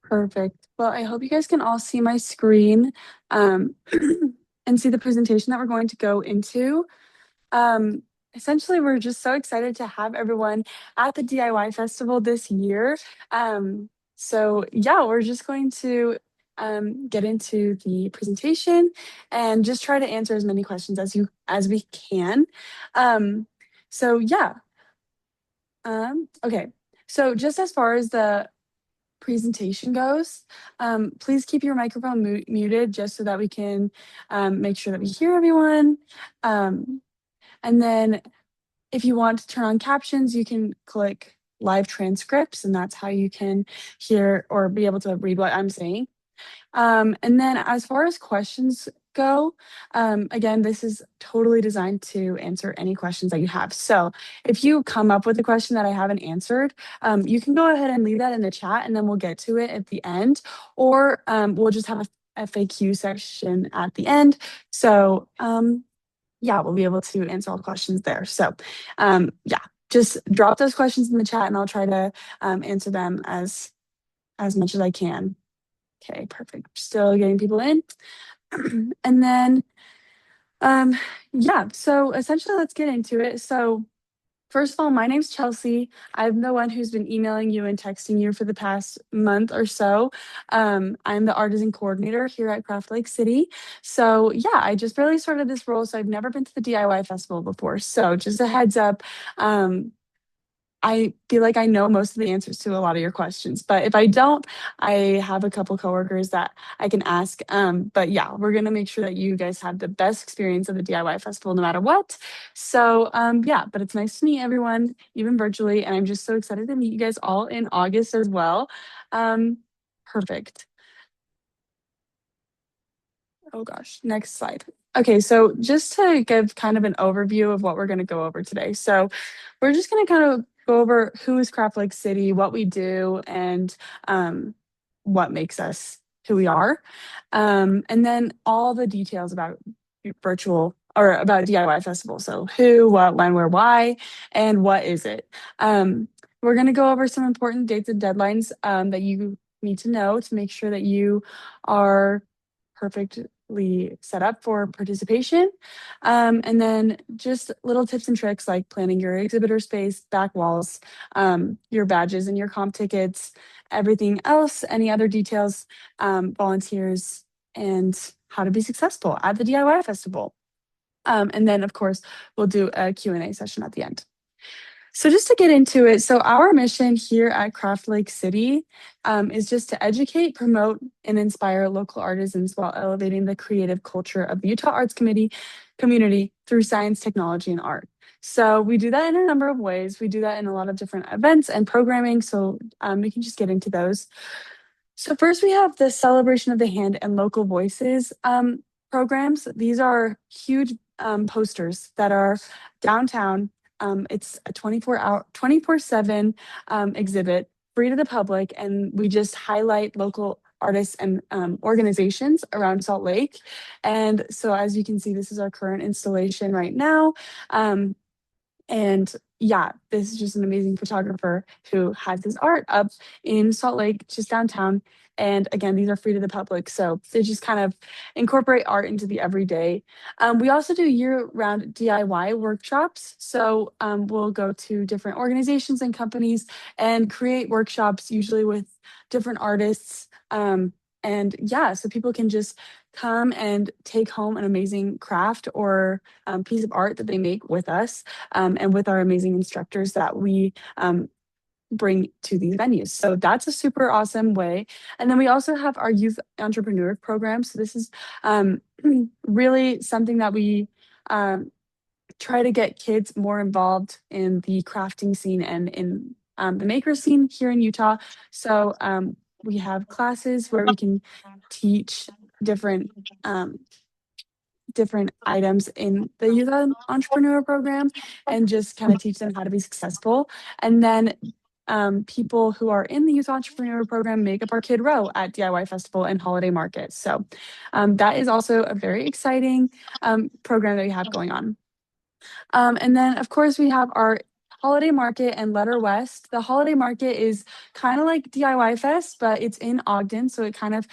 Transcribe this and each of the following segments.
Perfect. Well, I hope you guys can all see my screen um, and see the presentation that we're going to go into. Um, Essentially, we're just so excited to have everyone at the DIY festival this year. Yeah, we're just going to get into the presentation and just try to answer as many questions as we can. Um, so yeah. Okay. So just as far as the presentation goes, please keep your microphone muted just so that we can make sure that we hear everyone. Um, and then if you want to turn on captions, you can click live transcripts, and that's how you can hear or be able to read what I'm saying. And then as far as questions go, again, this is totally designed to answer any questions that you have. So if you come up with a question that I haven't answered, you can go ahead and leave that in the chat and then we'll get to it at the end, or we'll just have a FAQ section at the end. So yeah, we'll be able to answer all the questions there. So yeah, just drop those questions in the chat and I'll try to answer them as much as I can. Okay, perfect. Still getting people in. And then, yeah, so essentially let's get into it. So first of all, my name's Chelsea. I'm the one who's been emailing you and texting you for the past month or so. I'm the artisan coordinator here at Craft Lake City. So yeah, I just barely started this role, so I've never been to the DIY festival before. So just a heads up, I feel like I know most of the answers to a lot of your questions, but if I don't, I have a couple coworkers that I can ask. But yeah, we're gonna make sure that you guys have the best experience of the DIY festival no matter what. So yeah, but it's nice to meet everyone, even virtually, and I'm just so excited to meet you guys all in August as well. Um, Perfect. Oh gosh, next slide. Okay, so just to give kind of an overview of what we're going to go over today. So we're just going to kind of go over who is Craft Lake City, what we do, and what makes us who we are. And then all the details about virtual or about DIY festival. So who, what, when, where, why, and what is it? We're going to go over some important dates and deadlines that you need to know to make sure that you are perfectly set up for participation. And then just little tips and tricks like planning your exhibitor space, back walls, your badges and your comp tickets, everything else, any other details, volunteers, and how to be successful at the DIY festival. And then, of course, we'll do a Q&A session at the end. So just to get into it, so our mission here at Craft Lake City is just to educate, promote, and inspire local artisans while elevating the creative culture of the Utah Arts community through science, technology, and art. So we do that in a number of ways. We do that in a lot of different events and programming. So we can just get into those. So first we have the Celebration of the Hand and Local Voices programs. These are huge posters that are downtown. It's a 24/7 exhibit, free to the public, and we just highlight local artists and organizations around Salt Lake. And so as you can see, this is our current installation right now. And yeah, this is just an amazing photographer who has his art up in Salt Lake, just downtown. And again, these are free to the public. So they just kind of incorporate art into the everyday. We also do year-round DIY workshops. So we'll go to different organizations and companies and create workshops, usually with different artists. And yeah, so people can just come and take home an amazing craft or piece of art that they make with us and with our amazing instructors that we bring to these venues. So that's a super awesome way. And then we also have our youth entrepreneur program. So this is really something that we try to get kids more involved in the crafting scene and in the maker scene here in Utah. So we have classes where we can teach different different items in the youth entrepreneur program and just kind of teach them how to be successful. And then people who are in the youth entrepreneur program make up our kid row at DIY festival and holiday market. So that is also a very exciting program that we have going on. And then of course we have our Holiday Market and Letter West. The Holiday Market is kind of like DIY Fest, but it's in Ogden, so it kind of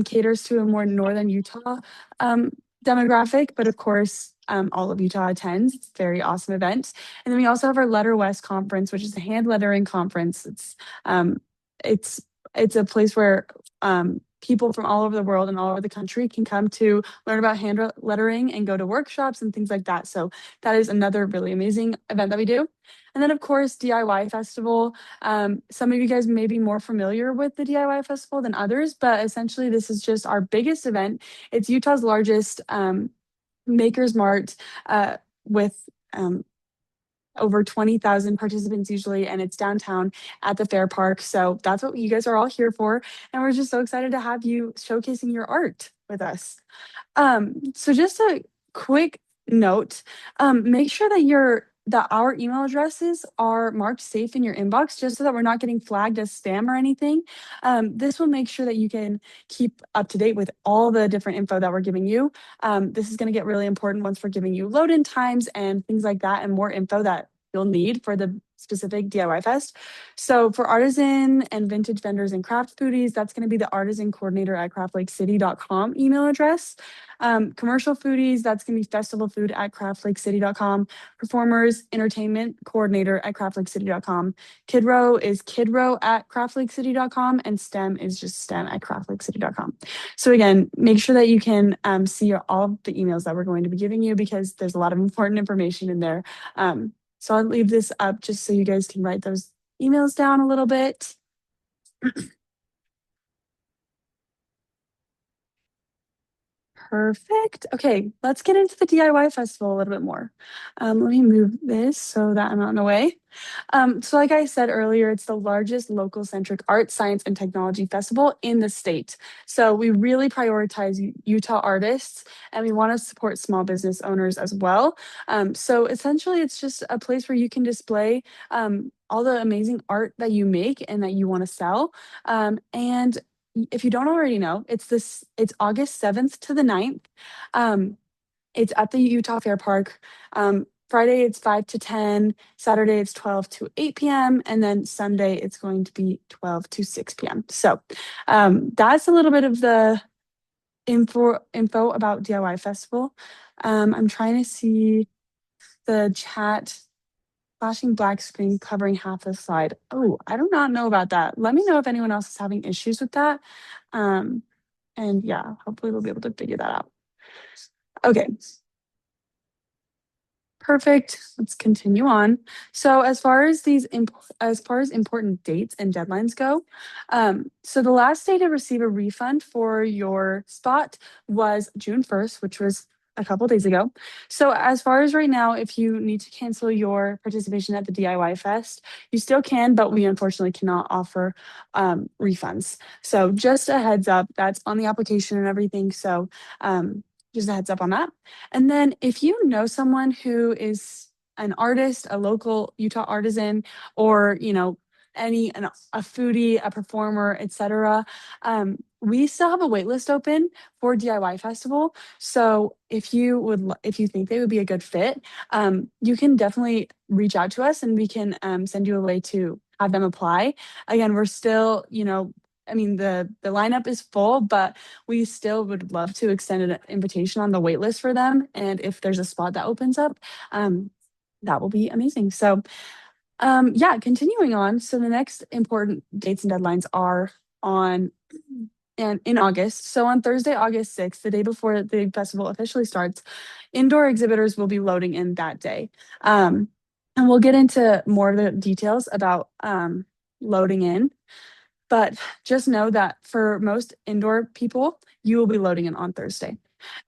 caters to a more northern Utah um, demographic. But of course, all of Utah attends. It's a very awesome event. And then we also have our Letter West conference, which is a hand lettering conference. Um, it's it's a place where people from all over the world and all over the country can come to learn about lettering and go to workshops and things like that. So that is another really amazing event that we do. And then, of course, DIY Festival. Some of you guys may be more familiar with the DIY Festival than others, but essentially, this is just our biggest event. It's Utah's largest Makers Mart with over 20,000 participants usually, and it's downtown at the Fair Park. So that's what you guys are all here for. And we're just so excited to have you showcasing your art with us. So just a quick note, make sure that our email addresses are marked safe in your inbox just so that we're not getting flagged as spam or anything. This will make sure that you can keep up to date with all the different info that we're giving you. This is going to get really important once we're giving you load-in times and things like that and more info that you'll need for the specific DIY Fest. So for artisan and vintage vendors and craft foodies, that's going to be the artisan coordinator at craftlakecity.com email address. Commercial foodies, that's going to be festivalfood@craftlakecity.com. Performers, entertainment coordinator at craftlakecity.com. Kidrow is kidrow@craftlakecity.com, and STEM is just STEM@craftlakecity.com. So again, make sure that you can see all of the emails that we're going to be giving you because there's a lot of important information in there. So I'll leave this up just so you guys can write those emails down a little bit. Perfect. Okay, let's get into the DIY festival a little bit more. Let me move this so that I'm not in the way. So like I said earlier, it's the largest local centric art, science, and technology festival in the state. So we really prioritize Utah artists and we want to support small business owners as well. So essentially, it's just a place where you can display all the amazing art that you make and that you want to sell. And if you don't already know, it's August 7th to the 9th. Um, it's at the Utah Fair Park. Friday it's 5 to 10, Saturday it's 12 to 8 p.m., and then Sunday it's going to be 12 to 6 p.m. So that's a little bit of the info about DIY Festival. I'm trying to see the chat. Flashing black screen covering half the slide. Oh, I do not know about that. Let me know if anyone else is having issues with that. Um, and yeah, hopefully we'll be able to figure that out. Okay, perfect. Let's continue on. So as far as important dates and deadlines go, so the last day to receive a refund for your spot was June 1st, which was a couple days ago. So as far as right now, if you need to cancel your participation at the DIY Fest, you still can, but we unfortunately cannot offer refunds. So just a heads up, that's on the application and everything. So just a heads up on that. And then if you know someone who is an artist, a local Utah artisan, or a foodie, a performer, etc., we still have a wait list open for DIY Festival. So if you think they would be a good fit, you can definitely reach out to us and we can send you a way to have them apply. Again, we're still, I mean, the lineup is full, but we still would love to extend an invitation on the wait list for them. And if there's a spot that opens up, that will be amazing. So yeah, continuing on. So the next important dates and deadlines are on and in August. So on Thursday, August 6th, the day before the festival officially starts, indoor exhibitors will be loading in that day. And we'll get into more of the details about loading in. But just know that for most indoor people, you will be loading in on Thursday.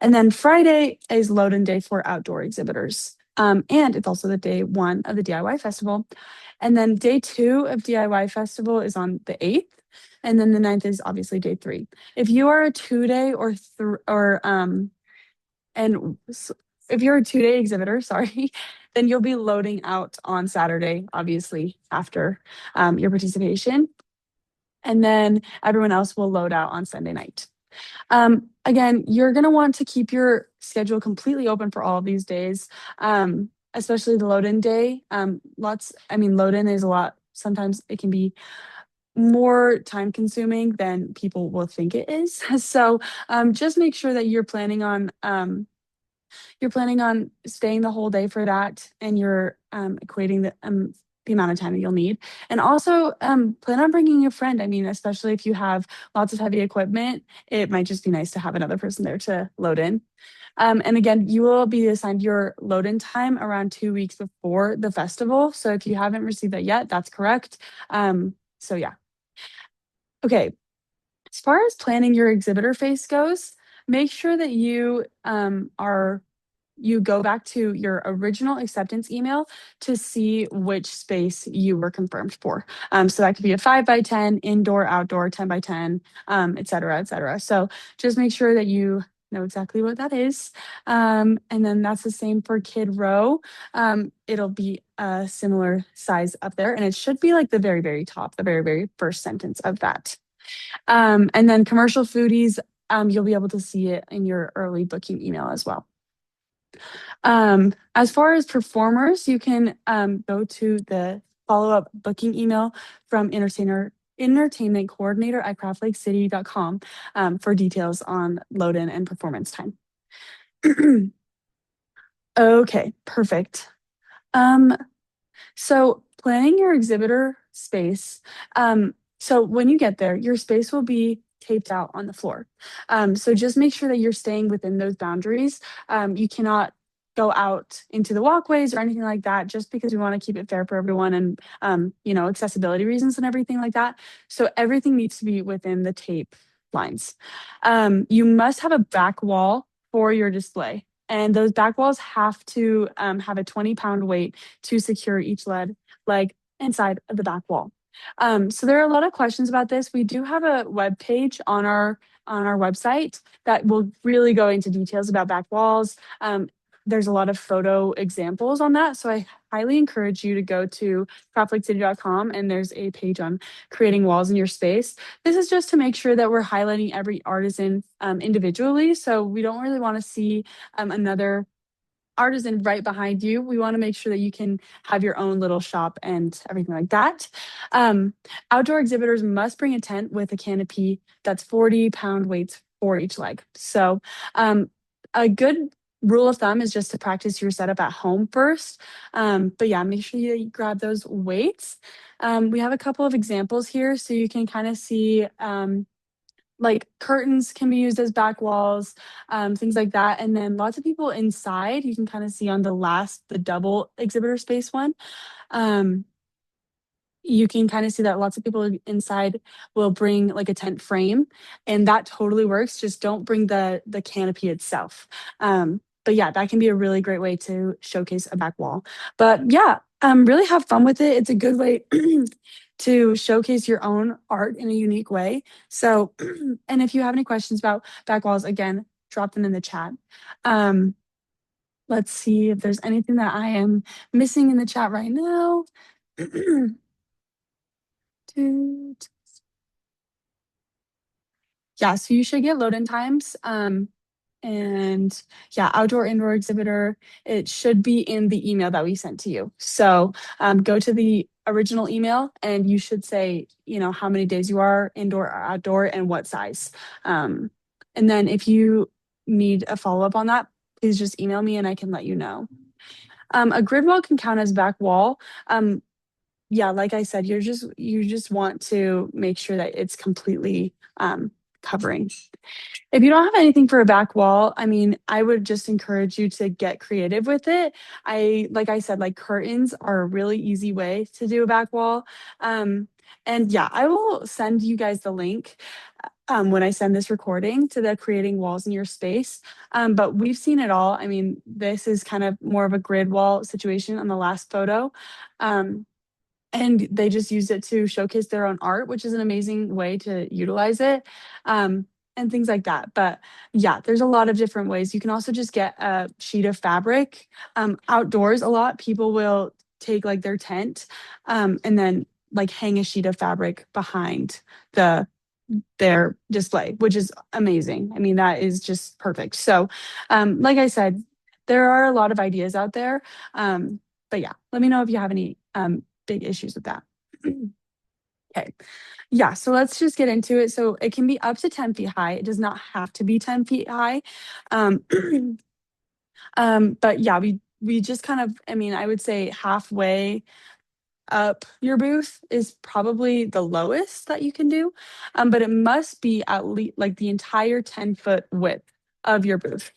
And then Friday is load in day for outdoor exhibitors. And it's also the day one of the DIY festival. And then day two of DIY festival is on the 8th. And then the 9th is obviously day three. If you are a 2-day if you're a 2-day exhibitor, sorry, then you'll be loading out on Saturday, obviously, after your participation. And then everyone else will load out on Sunday night. Again, you're going to want to keep your schedule completely open for all of these days. especially the load in day. I mean, load in is a lot. Sometimes it can be more time consuming than people will think it is. So just make sure that you're planning on staying the whole day for that, and you're equating the amount of time that you'll need. And also plan on bringing a friend. I mean, especially if you have lots of heavy equipment, it might just be nice to have another person there to load in. And again, you will be assigned your load in time around 2 weeks before the festival. So if you haven't received that yet, that's correct. So yeah. Okay. As far as planning your exhibitor face goes, make sure that you go back to your original acceptance email to see which space you were confirmed for. So that could be a 5 by 10, indoor, outdoor, 10 by 10, et cetera, et cetera. So just make sure that you know exactly what that is. And then that's the same for Kid Row. It'll be a similar size up there, and it should be like the very, very top, the very, very first sentence of that. And then commercial foodies, you'll be able to see it in your early booking email as well. As far as performers, you can go to the follow-up booking email from entertainment coordinator at craftlakecity.com for details on load in and performance time. Okay, perfect. Um, so planning your exhibitor space. So when you get there, your space will be taped out on the floor. So just make sure that you're staying within those boundaries. You cannot go out into the walkways or anything like that, just because we want to keep it fair for everyone and accessibility reasons and everything like that. So everything needs to be within the tape lines. You must have a back wall for your display. And those back walls have to have a 20-pound weight to secure each leg inside of the back wall. So there are a lot of questions about this. We do have a web page on our website that will really go into details about back walls. There's a lot of photo examples on that. So I highly encourage you to go to craftlikecity.com, and there's a page on creating walls in your space. This is just to make sure that we're highlighting every artisan individually. So we don't really want to see another artisan right behind you. We want to make sure that you can have your own little shop and everything like that. Outdoor exhibitors must bring a tent with a canopy that's 40-pound weights for each leg. So a good rule of thumb is just to practice your setup at home first. But yeah, make sure you grab those weights. We have a couple of examples here so you can kind of see like curtains can be used as back walls, things like that. And then lots of people inside, you can kind of see on the double exhibitor space one. Um, you can kind of see that lots of people inside will bring like a tent frame, and that totally works. Just don't bring the canopy itself. But yeah, that can be a really great way to showcase a back wall. But yeah, really have fun with it. It's a good way to showcase your own art in a unique way. So, and if you have any questions about back walls, again, drop them in the chat. Um, let's see if there's anything that I am missing in the chat right now. Yeah, so you should get load-in times. And yeah, outdoor, indoor exhibitor, it should be in the email that we sent to you. So go to the original email and you should say, how many days you are indoor or outdoor and what size. And then if you need a follow-up on that, please just email me and I can let you know. A grid wall can count as back wall. Yeah, like I said, you just want to make sure that it's completely covering. If you don't have anything for a back wall, I mean, I would just encourage you to get creative with it. Like I said, like curtains are a really easy way to do a back wall. And yeah, I will send you guys the link when I send this recording to the creating walls in your space. But we've seen it all. I mean, this is kind of more of a grid wall situation on the last photo. And they just used it to showcase their own art, which is an amazing way to utilize it, and things like that. But yeah, there's a lot of different ways. You can also just get a sheet of fabric. Outdoors, a lot people will take like their tent and then like hang a sheet of fabric behind their display, which is amazing. I mean, that is just perfect. So like I said, there are a lot of ideas out there. Um, but yeah, let me know if you have any big issues with that. Okay. Yeah, so let's just get into it. So it can be up to 10 feet high. It does not have to be 10 feet high. Um, but yeah, we just kind of, I mean, I would say halfway up your booth is probably the lowest that you can do. But it must be at least like the entire 10-foot width of your booth.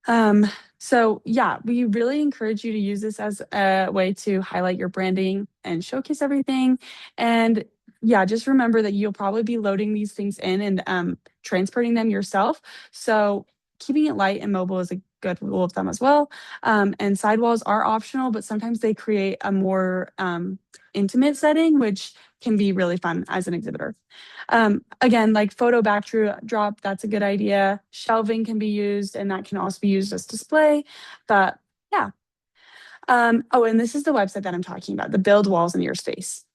Um, so yeah, we really encourage you to use this as a way to highlight your branding and showcase everything. And yeah, just remember that you'll probably be loading these things in and transporting them yourself. So keeping it light and mobile is a good rule of thumb as well. And sidewalls are optional, but sometimes they create a more intimate setting, which can be really fun as an exhibitor. Again, like photo backdrop, that's a good idea. Shelving can be used, and that can also be used as display. But yeah. Oh, and this is the website that I'm talking about, the Build Walls in Your Space.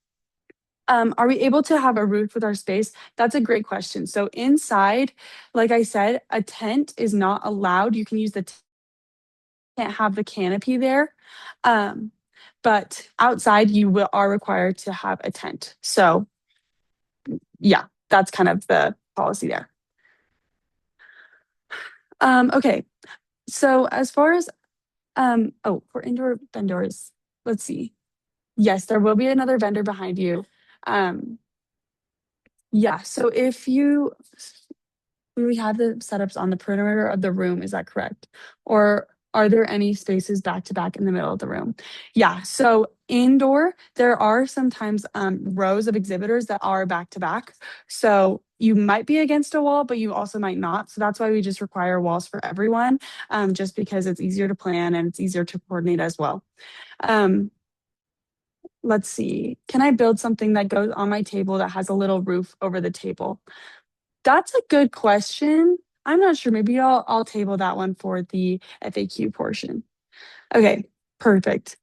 Are we able to have a roof with our space? That's a great question. So inside, like I said, a tent is not allowed. You can use the can't have the canopy there. Um, but outside, are required to have a tent. So yeah, that's kind of the policy there. Okay. So as far as oh, for indoor vendors, let's see. Yes, there will be another vendor behind you. Um, yeah, so if you we have the setups on the perimeter of the room, is that correct? Or are there any spaces back to back in the middle of the room? Yeah, so indoor, there are sometimes rows of exhibitors that are back to back. So you might be against a wall, but you also might not. So that's why we just require walls for everyone, just because it's easier to plan and it's easier to coordinate as well. Um, let's see. Can I build something that goes on my table that has a little roof over the table? That's a good question. I'm not sure. Maybe I'll table that one for the FAQ portion. Okay, perfect.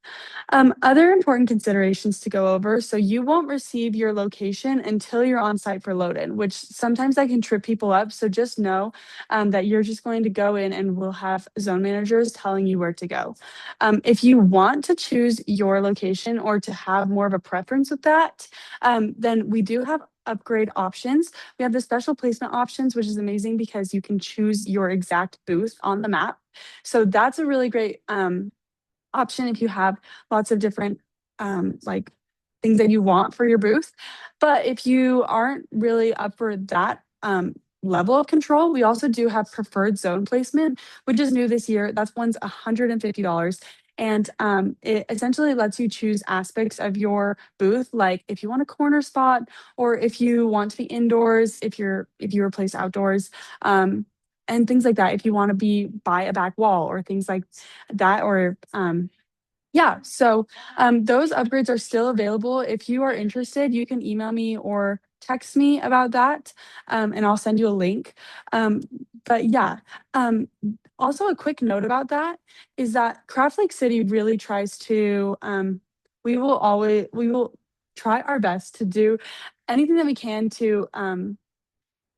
Other important considerations to go over. So you won't receive your location until you're on site for load-in, which sometimes that can trip people up. So just know that you're just going to go in and we'll have zone managers telling you where to go. If you want to choose your location or to have more of a preference with that, then we do have upgrade options. We have the special placement options, which is amazing because you can choose your exact booth on the map. So that's a really great option if you have lots of different like things that you want for your booth. But if you aren't really up for that level of control, we also do have preferred zone placement, which is new this year. That's one's $150. And it essentially lets you choose aspects of your booth, like if you want a corner spot, or if you want to be indoors, if you replace outdoors, and things like that. If you want to be by a back wall or things like that, or yeah, so those upgrades are still available. If you are interested, you can email me or text me about that, and I'll send you a link. Um, but yeah, um, also a quick note about that is that Craft Lake City really tries to, we will try our best to do anything that we can to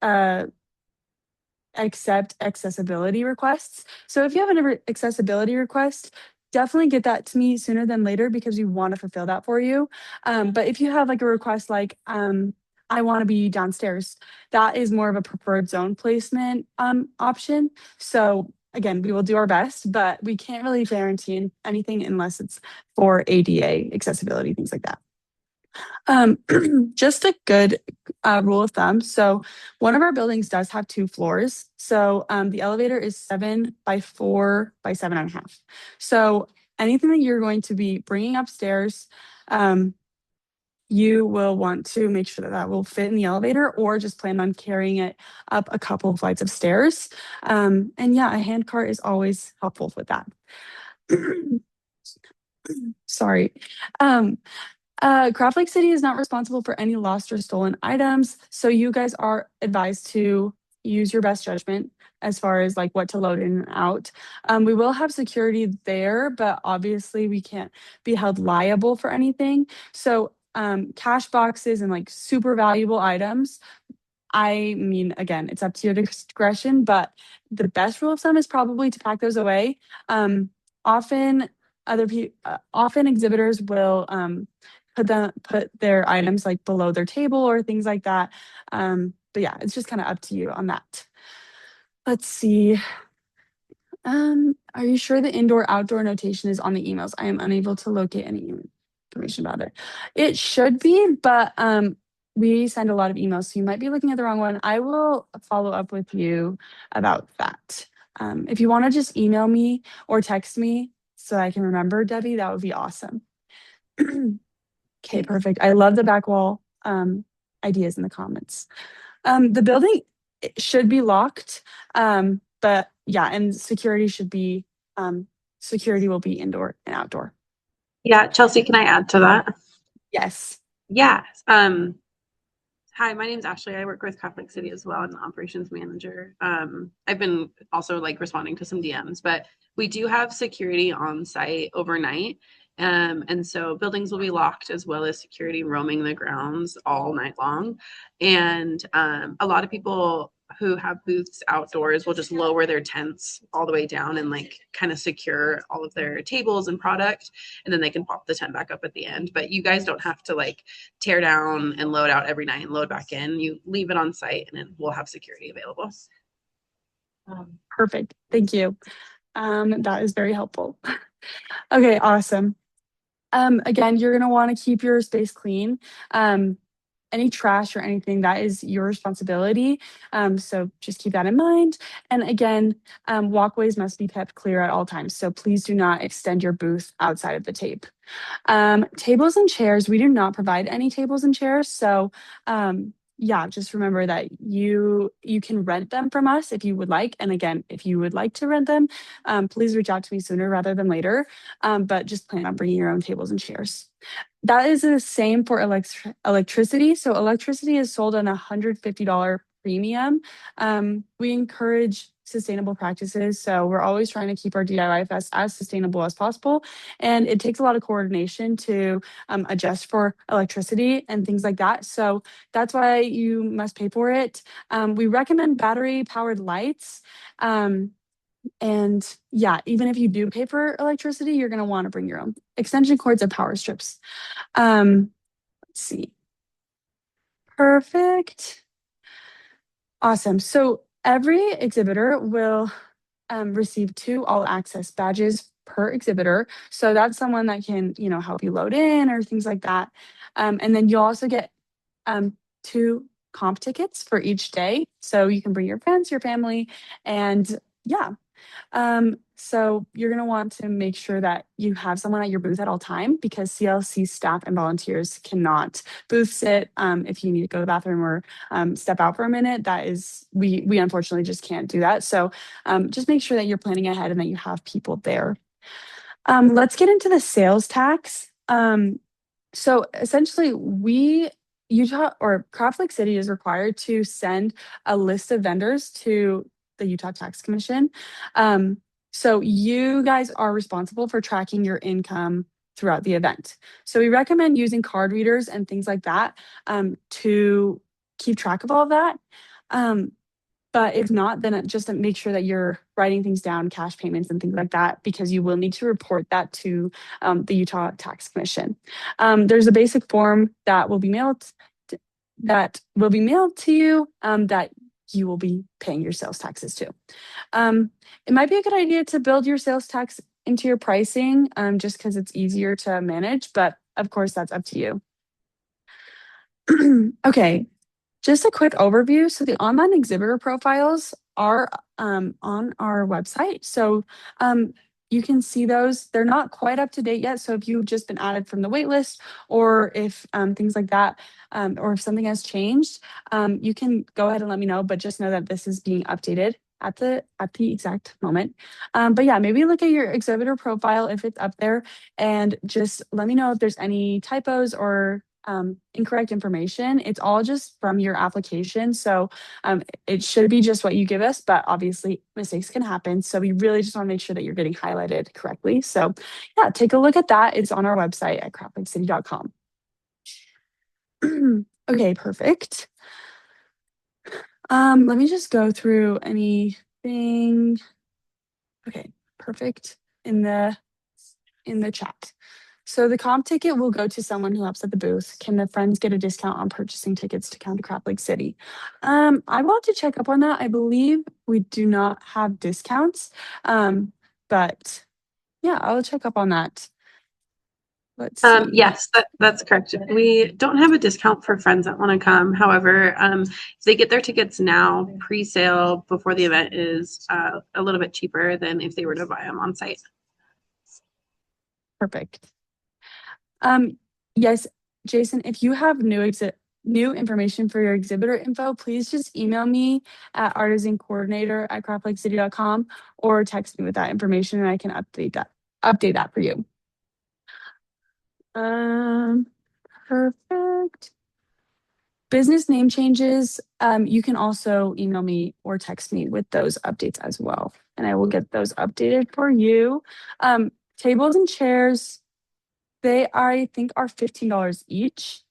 uh, accept accessibility requests. So if you have an accessibility request, definitely get that to me sooner than later because we want to fulfill that for you. But if you have like a request like, I want to be downstairs, that is more of a preferred zone placement option. So again, we will do our best, but we can't really guarantee anything unless it's for ADA accessibility, things like that. Um, just a good rule of thumb. So one of our buildings does have 2 floors. So the elevator is 7 by 4 by 7.5. So anything that you're going to be bringing upstairs, you will want to make sure that that will fit in the elevator or just plan on carrying it up a couple of flights of stairs. And yeah, a hand cart is always helpful with that. Sorry. Um, Craft Lake City is not responsible for any lost or stolen items, so you guys are advised to use your best judgment as far as like what to load in and out. We will have security there, but obviously we can't be held liable for anything. So cash boxes and like super valuable items, I mean, again, it's up to your discretion, but the best rule of thumb is probably to pack those away. Often often exhibitors will put their items like below their table or things like that. But yeah, it's just kind of up to you on that. Let's see. Are you sure the indoor outdoor notation is on the emails? I am unable to locate any information about it. It should be, but we send a lot of emails, so you might be looking at the wrong one. I will follow up with you about that. If you want to just email me or text me so I can remember, Debbie, that would be awesome. Okay, perfect. I love the back wall ideas in the comments. The building should be locked, but yeah, and security will be indoor and outdoor. Yeah, Chelsea, can I add to that? Yes. Yeah. Hi, my name's Ashley. I work with Catholic City as well. I'm the operations manager. I've been also like responding to some DMs, but we do have security on site overnight. And so buildings will be locked as well as security roaming the grounds all night long. And a lot of people who have booths outdoors will just lower their tents all the way down and like kind of secure all of their tables and product. And then they can pop the tent back up at the end. But you guys don't have to like tear down and load out every night and load back in. You leave it on site and then we'll have security available. Perfect. Thank you. That is very helpful. Okay, awesome. Again, you're gonna want to keep your space clean. Any trash or anything, that is your responsibility. So just keep that in mind. And again, walkways must be kept clear at all times. So please do not extend your booth outside of the tape. Tables and chairs, we do not provide any tables and chairs. So yeah, just remember that you can rent them from us if you would like. And again, if you would like to rent them, please reach out to me sooner rather than later. But just plan on bringing your own tables and chairs. That is the same for electricity. So electricity is sold on a $150 premium. We encourage sustainable practices. So we're always trying to keep our DIY fest as sustainable as possible. And it takes a lot of coordination to adjust for electricity and things like that. So that's why you must pay for it. We recommend battery powered lights. And yeah, even if you do pay for electricity, you're going to want to bring your own extension cords and power strips. Let's see. Perfect. Awesome. So every exhibitor will receive 2 all access badges per exhibitor. So that's someone that can, help you load in or things like that. And then you'll also get 2 comp tickets for each day. So you can bring your friends, your family, and yeah. So you're going to want to make sure that you have someone at your booth at all time because CLC staff and volunteers cannot booth sit. If you need to go to the bathroom or step out for a minute, we unfortunately just can't do that. So just make sure that you're planning ahead and that you have people there. Let's get into the sales tax. So essentially, Utah or Craft Lake City is required to send a list of vendors to the Utah Tax Commission. So you guys are responsible for tracking your income throughout the event. So we recommend using card readers and things like that to keep track of all of that. But if not, then just make sure that you're writing things down, cash payments and things like that, because you will need to report that to the Utah Tax Commission. There's a basic form that will be mailed to you that you will be paying your sales taxes to. It might be a good idea to build your sales tax into your pricing just because it's easier to manage, but of course that's up to you. Okay, just a quick overview. So the online exhibitor profiles are on our website. So you can see those. They're not quite up to date yet. So if you've just been added from the wait list or if things like that, or if something has changed, you can go ahead and let me know, but just know that this is being updated at the exact moment. But yeah, maybe look at your exhibitor profile if it's up there and just let me know if there's any typos or incorrect information. It's all just from your application. So it should be just what you give us, but obviously mistakes can happen. So we really just want to make sure that you're getting highlighted correctly. So yeah, take a look at that. It's on our website at craftlakecity.com. Okay, perfect. Let me just go through anything. Okay, perfect. In the chat. So the comp ticket will go to someone who helps at the booth. Can the friends get a discount on purchasing tickets to come to Crap Lake City? I will have to check up on that. I believe we do not have discounts. But yeah, I'll check up on that. Let's see. Yes, that's correct. We don't have a discount for friends that want to come. However, if they get their tickets now, pre-sale before the event is a little bit cheaper than if they were to buy them on site. Perfect. Yes, Jason, if you have new information for your exhibitor info, please just email me at artisancoordinator@craftlakecity.com or text me with that information and I can update that for you. Um, Perfect. Business name changes, you can also email me or text me with those updates as well, and I will get those updated for you. Tables and chairs, they I think are $15 each.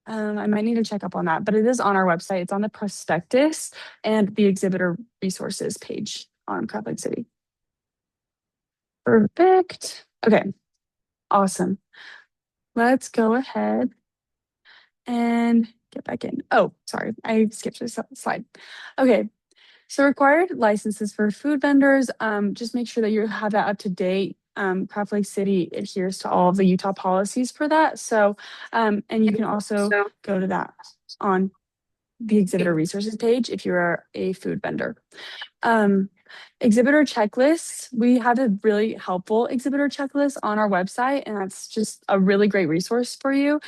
I might need to check up on that, but it is on our website. It's on the prospectus and the exhibitor resources page on Crab Lake City. Perfect. Okay, awesome. Let's go ahead and get back in. Oh, sorry, I skipped this slide. Okay, so required licenses for food vendors. Just make sure that you have that up to date. Craft Lake City adheres to all of the Utah policies for that. So, and you can also So go to that on the exhibitor resources page if you're a food vendor. Um, Exhibitor checklists. We have a really helpful exhibitor checklist on our website, and that's just a really great resource for you.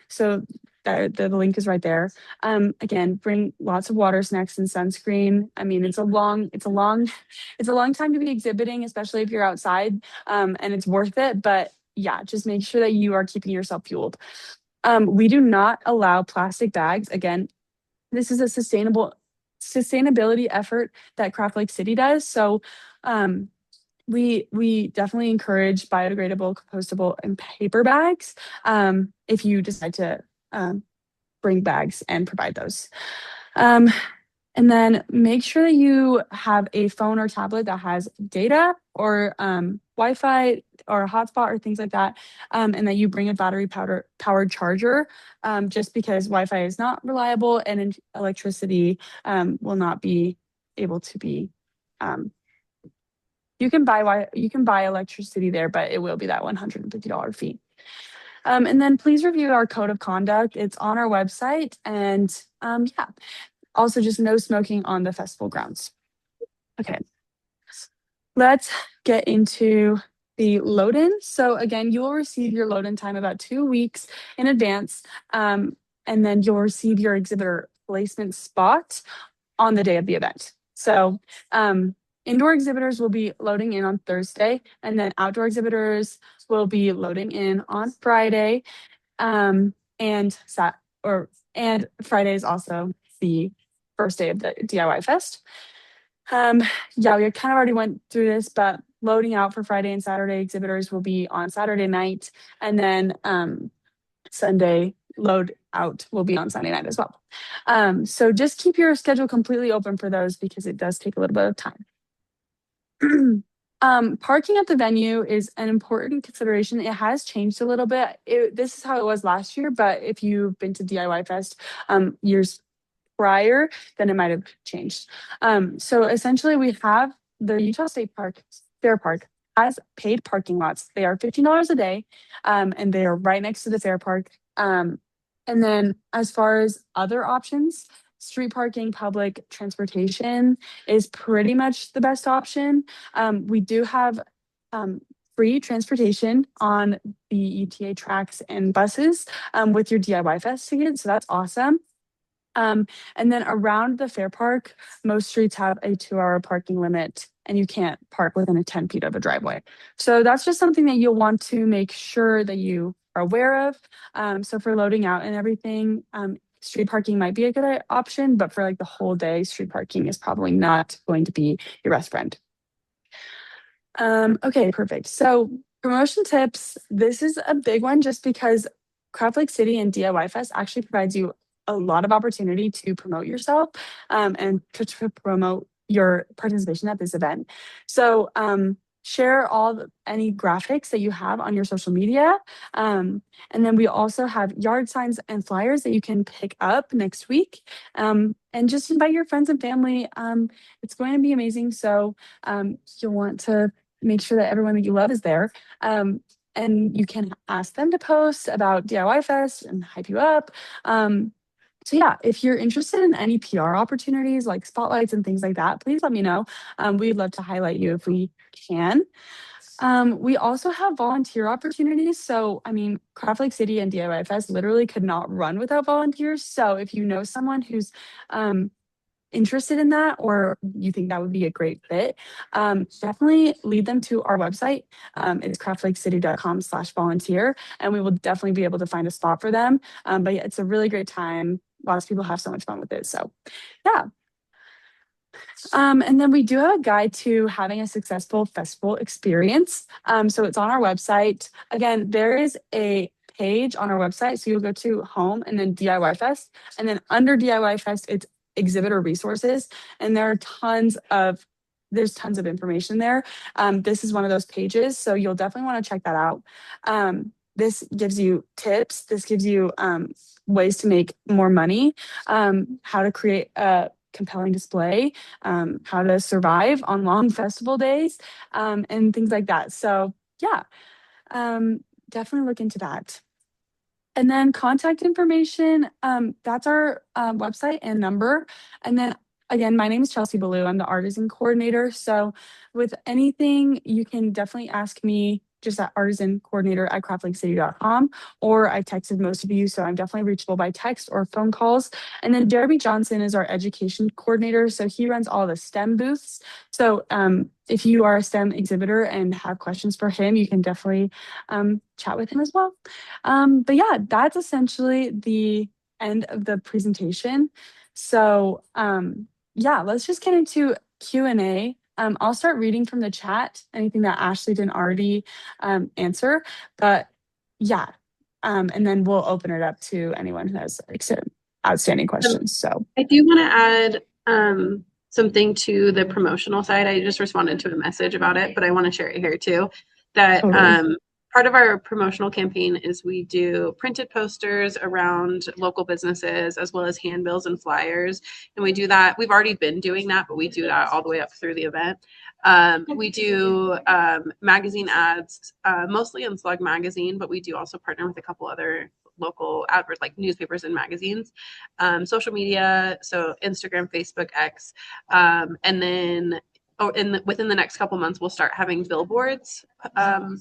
So the link is right there. Again, bring lots of water, snacks, and sunscreen. I mean, it's a long time to be exhibiting, especially if you're outside, and it's worth it. But yeah, just make sure that you are keeping yourself fueled. We do not allow plastic bags. Again, this is a sustainability effort that Craft Lake City does. So we definitely encourage biodegradable, compostable, and paper bags if you decide to bring bags and provide those. Um, and then make sure that you have a phone or tablet that has data or Wi-Fi or a hotspot or things like that, and that you bring a powered charger, just because Wi-Fi is not reliable and electricity will not be able to be. Um, you can buy electricity there, but it will be that $150 fee. And then please review our code of conduct. It's on our website, and yeah. Also, just no smoking on the festival grounds. Okay, let's get into the load-in. So again, you will receive your load-in time about 2 weeks in advance, and then you'll receive your exhibitor placement spot on the day of the event. So indoor exhibitors will be loading in on Thursday, and then outdoor exhibitors will be loading in on Friday, and and Friday is also the first day of the DIY Fest. Yeah, we kind of already went through this, but loading out for Friday and Saturday exhibitors will be on Saturday night, and then Sunday load out will be on Sunday night as well. So just keep your schedule completely open for those because it does take a little bit of time. Parking at the venue is an important consideration. It has changed a little bit. This is how it was last year, but if you've been to DIY Fest years prior, then it might have changed. So essentially, we have the Utah State Park, Fair Park, has paid parking lots. They are $15 a day, and they are right next to the Fair Park. And then as far as other options, street parking, public transportation is pretty much the best option. We do have free transportation on the UTA tracks and buses with your DIY Fest ticket, so that's awesome. And then around the Fair Park, most streets have a 2-hour parking limit and you can't park within a 10 feet of a driveway. So that's just something that you'll want to make sure that you are aware of. So for loading out and everything, street parking might be a good option, but for like the whole day, street parking is probably not going to be your best friend. Okay, perfect. So promotion tips, this is a big one just because Craft Lake City and DIY Fest actually provides you a lot of opportunity to promote yourself and to promote your participation at this event. So share any graphics that you have on your social media. And then we also have yard signs and flyers that you can pick up next week. And just invite your friends and family. It's going to be amazing. So you'll want to make sure that everyone that you love is there. And you can ask them to post about DIY Fest and hype you up. So yeah, if you're interested in any PR opportunities like spotlights and things like that, please let me know. We'd love to highlight you if we can. We also have volunteer opportunities. So, I mean, Craft Lake City and DIY Fest literally could not run without volunteers. So, if you know someone who's interested in that or you think that would be a great fit, definitely lead them to our website. It's craftlakecity.com/volunteer, and we will definitely be able to find a spot for them. But yeah, it's a really great time. Lots of people have so much fun with it. So, yeah. And then we do have a guide to having a successful festival experience. So it's on our website. Again, there is a page on our website. So you'll go to home and then DIY Fest. And then under DIY Fest, it's exhibitor resources. And there's tons of information there. This is one of those pages. So you'll definitely want to check that out. This gives you tips. This gives you ways to make more money, how to create a compelling display, how to survive on long festival days, and things like that. So yeah, definitely look into that. And then contact information, that's our website and number. And then again, my name is Chelsea Ballou. I'm the artisan coordinator. So with anything, you can definitely ask me just at artisancoordinator@craftlakecity.com, or I texted most of you, so I'm definitely reachable by text or phone calls. And then Jeremy Johnson is our education coordinator, so he runs all the STEM booths. So if you are a STEM exhibitor and have questions for him, you can definitely chat with him as well. But yeah, that's essentially the end of the presentation. So yeah, let's just get into Q&A. I'll start reading from the chat, anything that Ashley didn't already answer. But yeah, and then we'll open it up to anyone who has outstanding Um, questions. So I do want to add something to the promotional side. I just responded to a message about it, but I want to share it here too. That totally. part of our promotional campaign is we do printed posters around local businesses as well as handbills and flyers. And we do that. We've already been doing that, but we do that all the way up through the event. We do magazine ads, mostly in Slug Magazine, but we do also partner with a couple other local adverts like newspapers and magazines, social media, so Instagram, Facebook, X, and then within the next couple months we'll start having billboards,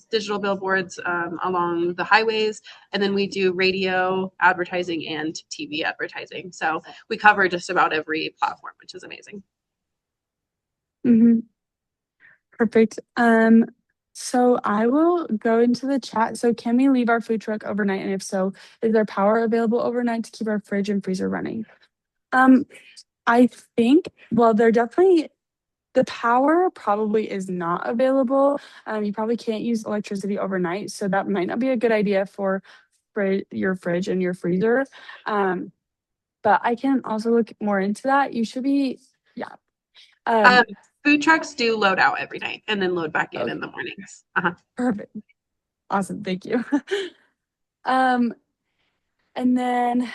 digital billboards along the highways, and then we do radio advertising and TV advertising. So we cover just about every platform, which is amazing. Mm-hmm. Perfect. So I will go into the chat. So can we leave our food truck overnight? And if so, is there power available overnight to keep our fridge and freezer running? Um, I think, well, they're definitely the power probably is not available. You probably can't use electricity overnight, so that might not be a good idea for your fridge and your freezer. But I can also look more into that. You should be, yeah. Um, Um, Food trucks do load out every night and then load back in okay, the mornings. Uh-huh. perfect. Awesome, thank you. um, and then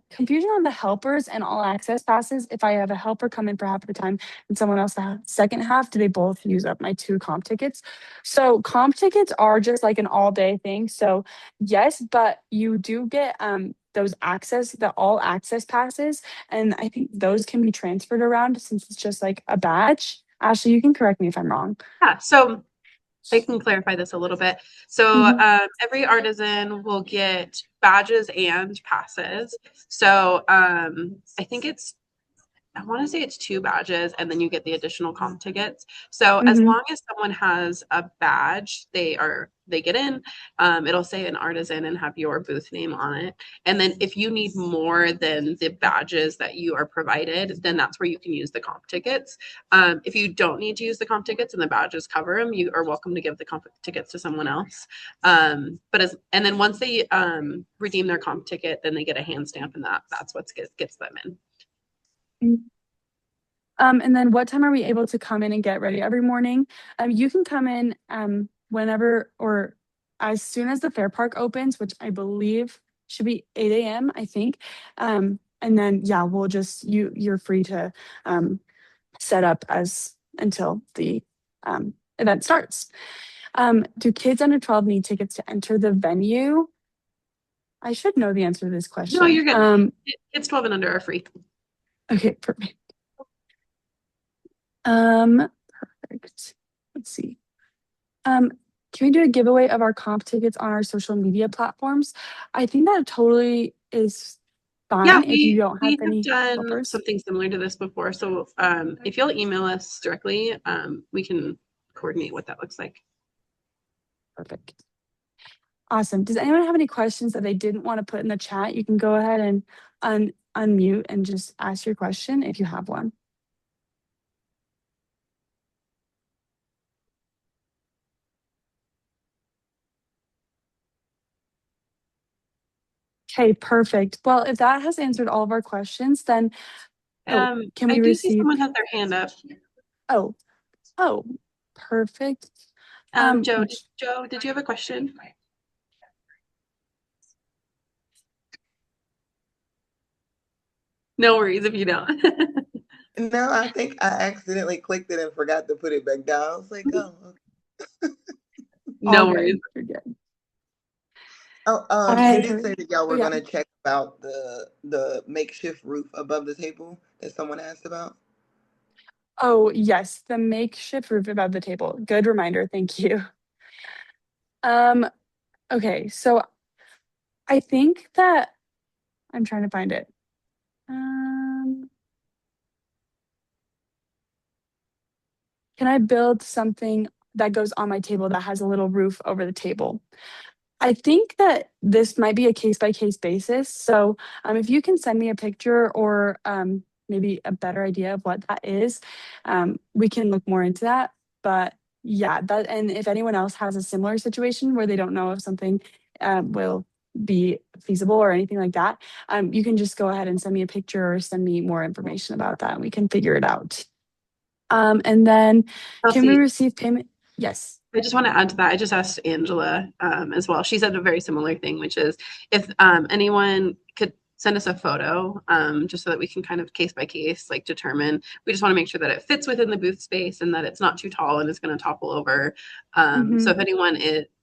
confusion on the helpers and all access passes. If I have a helper come in for half of the time and someone else the second half, do they both use up my 2 comp tickets? So comp tickets are just like an all day thing. So yes, but you do get the all access passes. And I think those can be transferred around since it's just like a badge. Ashley, you can correct me if I'm wrong. Yeah, so I can clarify this a little bit. So Mhm. every artisan will get badges and passes. So I think it's I want to say it's 2 badges, and then you get the additional comp tickets. So as Hmm. long as someone has a badge, they get in. It'll say an artisan and have your booth name on it. And then if you need more than the badges that you are provided, then that's where you can use the comp tickets. If you don't need to use the comp tickets and the badges cover them, you are welcome to give the comp tickets to someone else. And then once they redeem their comp ticket, then they get a hand stamp, and that's what gets them in. And then what time are we able to come in and get ready every morning? You can come in whenever or as soon as the fair park opens, which I believe should be 8 a.m., I think. And then yeah, we'll just you're free to set up as until the event starts. Do kids under 12 need tickets to enter the venue? I should know the answer to this No, question. you're good. It's 12 and under are free. Okay, perfect. Perfect. Let's see. Can we do a giveaway of our comp tickets on our social media platforms? I think that totally is Yeah, fine if you we don't have we have any done helpers. something similar to this before. So if you'll email us directly, we can coordinate what that looks like. Perfect. Awesome. Does anyone have any questions that they didn't want to put in the chat? You can go ahead and unmute and just ask your question if you have one. Okay, perfect. Well, if that has answered all of our questions, then can I we do see receive? someone has their hand up. Oh, oh, perfect. Joe, did you have a question? No worries if you don't. No, I think I accidentally clicked it and forgot to put it back down. I was like, oh, okay. All No worries. good. You're good. Oh, you I did say that y'all oh were yeah. gonna check about the makeshift roof above the table that someone asked about. Oh, yes, the makeshift roof above the table. Good reminder. Thank you. Um, okay, so I think that I'm trying to find it. Um, can I build something that goes on my table that has a little roof over the table? I think that this might be a case by case basis. So, if you can send me a picture or maybe a better idea of what that is, we can look more into that. But yeah, that and if anyone else has a similar situation where they don't know if something will be feasible or anything like that, you can just go ahead and send me a picture or send me more information about that, and we can figure it out. And then, can we Chelsea, receive payment? Yes. I just want to add to that. I just asked Angela as well. She said a very similar thing, which is if anyone could send us a photo, just so that we can kind of case by case like determine. We just want to make sure that it fits within the booth space and that it's not too tall and is going to topple over. So Mhm. if anyone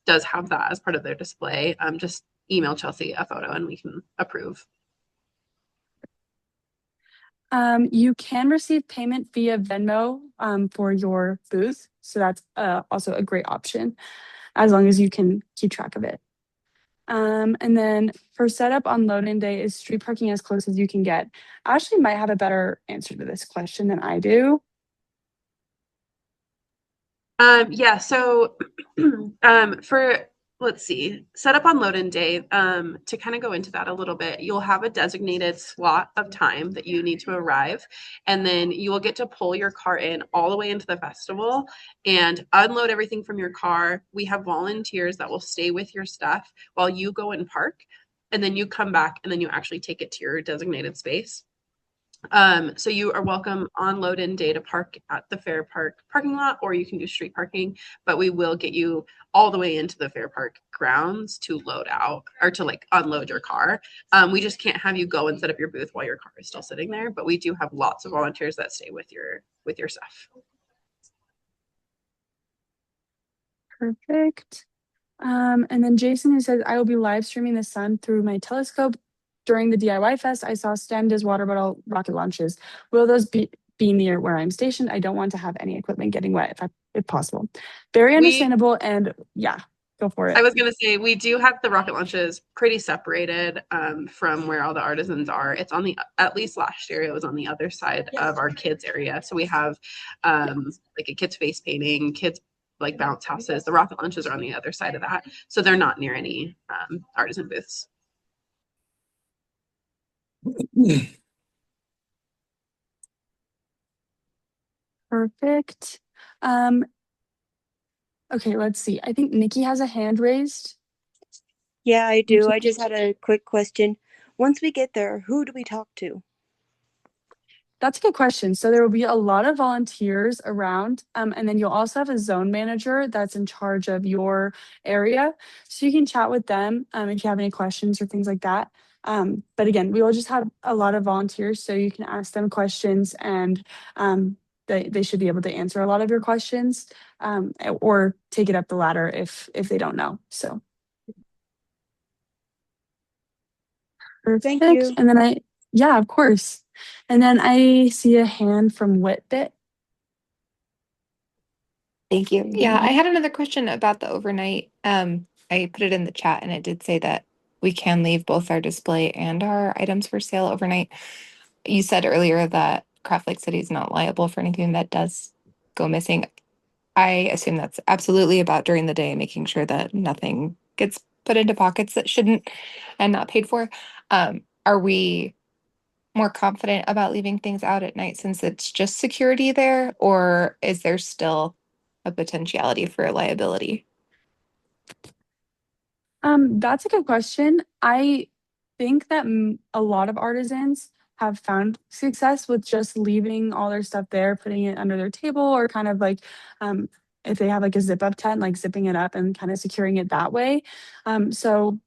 does have that as part of their display, just email Chelsea a photo and we can approve. You can receive payment via Venmo for your booth. So that's also a great option as long as you can keep track of it. And then for setup on load-in day, is street parking as close as you can get? Ashley might have a better answer to this question than I do. Yeah, so for let's see, set up on load-in day, to kind of go into that a little bit, you'll have a designated slot of time that you need to arrive, and then you will get to pull your car in all the way into the festival and unload everything from your car. We have volunteers that will stay with your stuff while you go and park, and then you come back and then you actually take it to your designated space. So you are welcome on load-in day to park at the Fair Park parking lot, or you can do street parking, but we will get you all the way into the Fair Park grounds to load out or to like unload your car. We just can't have you go and set up your booth while your car is still sitting there, but we do have lots of volunteers that stay with your stuff. Perfect. And then Jason, who says, I will be live streaming the sun through my telescope during the DIY fest. I saw STEM does water bottle rocket launches. Will those be near where I'm stationed? I don't want to have any equipment getting wet if possible. Very We understandable. And yeah. Go for I it. was going to say, we do have the rocket launches pretty separated from where all the artisans are. It's on the, at least last year, it was on the other side of our kids area. So we have like a kids face painting, kids like bounce houses. The rocket launches are on the other side of that. So they're not near any artisan booths. Perfect. Okay, let's see. I think Nikki has a hand raised. Yeah, I do. I just had a quick question. Once we get there, who do we talk to? That's a good question. So there will be a lot of volunteers around, and then you'll also have a zone manager that's in charge of your area. So you can chat with them if you have any questions or things like that. But again, we will just have a lot of volunteers, so you can ask them questions, and they should be able to answer a lot of your questions, or take it up the ladder if they don't know. So Thank perfect. you. And then yeah, of course. And then I see a hand from Whitbit. Thank you. Yeah, I had another question about the overnight. I put it in the chat and it did say that we can leave both our display and our items for sale overnight. You said earlier that Craft Lake City is not liable for anything that does go missing. I assume that's absolutely about during the day, making sure that nothing gets put into pockets that shouldn't and not paid for. Are we more confident about leaving things out at night since it's just security there, or is there still a potentiality for liability? That's a good question. I think that a lot of artisans have found success with just leaving all their stuff there, putting it under their table, or kind of like, um, if they have like a zip up tent, like zipping it up and kind of securing it that way. So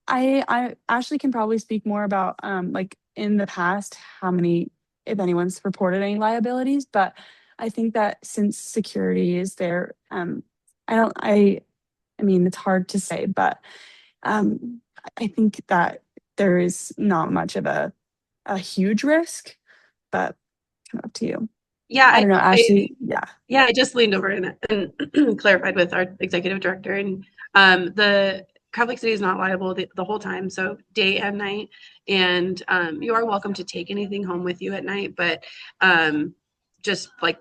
I Ashley can probably speak more about like in the past how many, if anyone's reported any liabilities, but I think that since security is there, I don't I mean, it's hard to say, but I think that there is not much of a huge risk, but kind of up to you. Yeah, I don't know, Ashley. yeah, I just leaned over and clarified with our executive director, and the Craft Lake City is not liable the whole time, so day and night. And you are welcome to take anything home with you at night, but just like,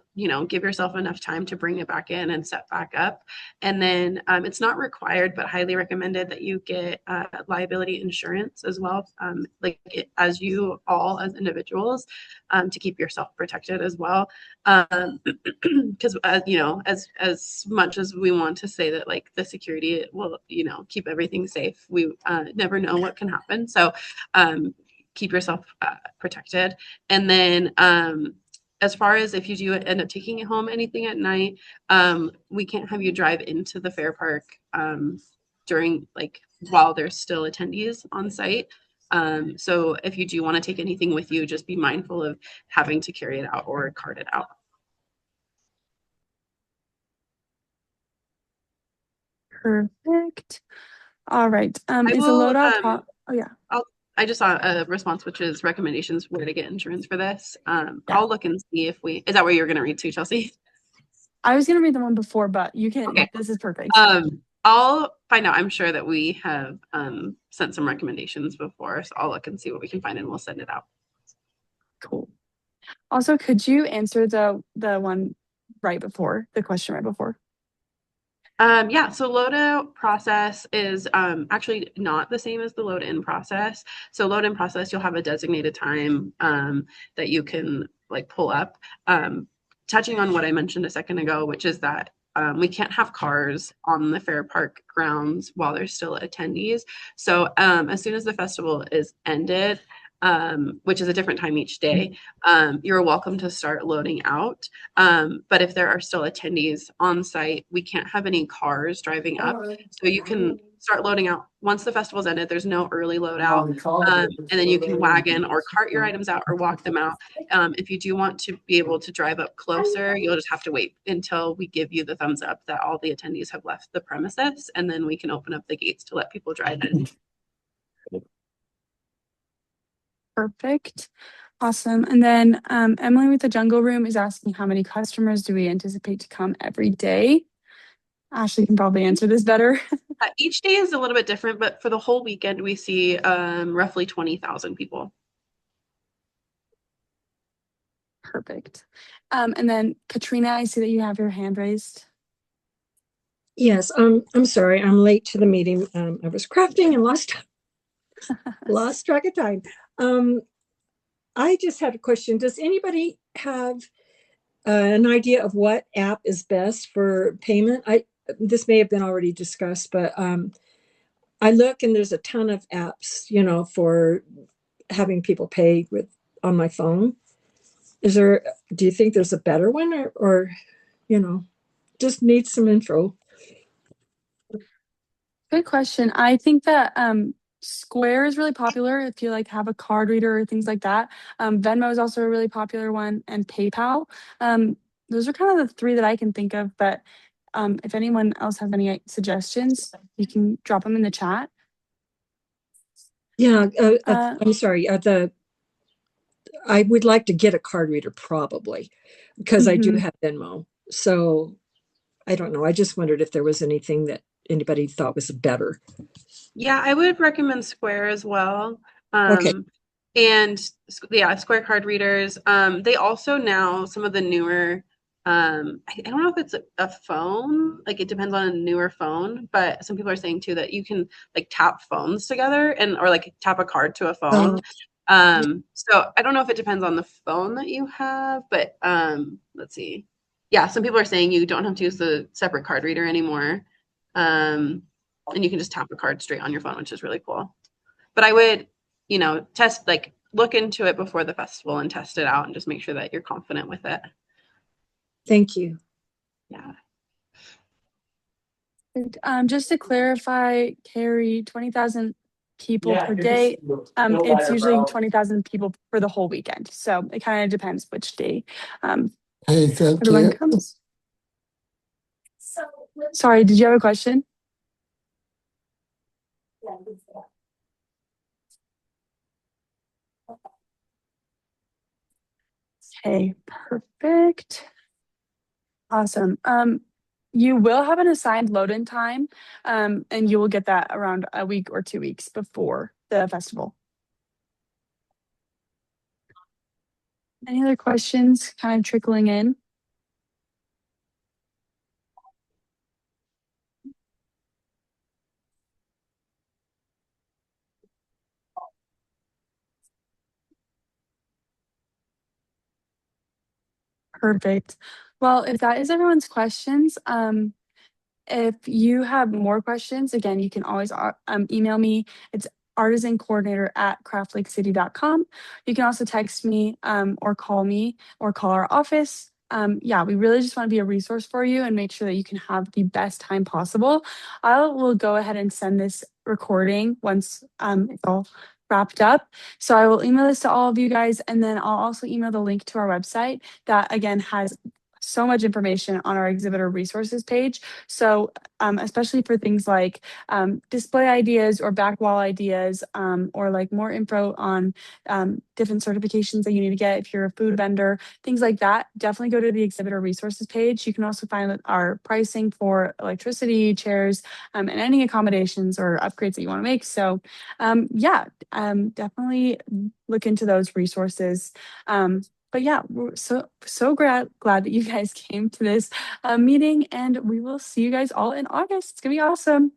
give yourself enough time to bring it back in and set back up. And then it's not required, but highly recommended that you get liability insurance as well, as you all as individuals, to keep yourself protected as well. Because as much as we want to say that like the security will keep everything safe, we never know what can happen. So keep yourself protected. And then as far as if you do end up taking it home anything at night, we can't have you drive into the fair park during while there's still attendees on site. So if you do want to take anything with you, just be mindful of having to carry it out or cart it out. Perfect. All right. I Is the will, loadout oh yeah. I just saw a response, which is recommendations where to get insurance for this. Yeah. I'll look and see if is that what you're going to read too, Chelsea? I was gonna read the one before, but you can. Okay. This is perfect. I'll find out. I'm sure that we have sent some recommendations before, so I'll look and see what we can find and we'll send it out. Cool. Also, could you answer the one right before, the question right before? Yeah, so load out process is actually not the same as the load in process. So load in process, you'll have a designated time that you can pull up. Touching on what I mentioned a second ago, which is that we can't have cars on the fair park grounds while there's still attendees. So as soon as the festival is ended, which is a different time each day, you're welcome to start loading out. But if there are still attendees on site, we can't have any cars driving up. So you can start loading out once the festival's ended. There's no early load out. And then you can wagon or cart your items out or walk them out. If you do want to be able to drive up closer, you'll just have to wait until we give you the thumbs up that all the attendees have left the premises, and then we can open up the gates to let people drive in. Perfect. Awesome. And then Emily with the Jungle Room is asking how many customers do we anticipate to come every day? Ashley can probably answer this better. Each day is a little bit different, but for the whole weekend, we see roughly 20,000 people. Perfect. And then Katrina, I see that you have your hand raised. Yes, I'm sorry, I'm late to the meeting. I was crafting and lost track of time. I just had a question. Does anybody have an idea of what app is best for payment? This may have been already discussed, but I look and there's a ton of apps, for having people pay with on my phone. Do you think there's a better one or just need some info? Good question. I think that Square is really popular if you like have a card reader or things like that. Venmo is also a really popular one, and PayPal. Those are kind of the three that I can think of. But if anyone else has any suggestions, you can drop them in the chat. Yeah, I'm sorry. I would like to get a card reader probably because I do Mhm. have Venmo. So I don't know. I just wondered if there was anything that anybody thought was better. Yeah, I would recommend Square as well. Okay. And yeah, Square card readers. They also now some of the newer. I don't know if it's a phone. Like it depends on a newer phone, but some people are saying too that you can like tap phones together or like tap a card to a phone. So I don't know if it depends on the phone that you have, but let's see. Yeah, some people are saying you don't have to use the separate card reader anymore. And you can just tap a card straight on your phone, which is really cool. But I would, look into it before the festival and test it out and just make sure that you're confident with it. Thank you. Yeah. Just to clarify, Carrie, 20,000 people per day. It's usually 20,000 people for the whole weekend. So it kind of depends which day everyone comes. Sorry, did you have a question? Okay, perfect. Awesome. You will have an assigned load-in time, and you will get that around a week or 2 weeks before the festival. Any other questions kind of trickling in? Perfect. Well, if that is everyone's questions, if you have more questions, again, you can always email me. It's artisancoordinator@craftlakecity.com. You can also text me or call me or call our office. Yeah, we really just want to be a resource for you and make sure that you can have the best time possible. I will go ahead and send this recording once it's all wrapped up. So I will email this to all of you guys, and then I'll also email the link to our website that again has so much information on our exhibitor resources page. So especially for things like display ideas or back wall ideas, or like more info on different certifications that you need to get if you're a food vendor, things like that, definitely go to the exhibitor resources page. You can also find our pricing for electricity, chairs, and any accommodations or upgrades that you want to make. So yeah, definitely look into those resources. But yeah, we're so glad that you guys came to this meeting, and we will see you guys all in August. It's gonna be awesome.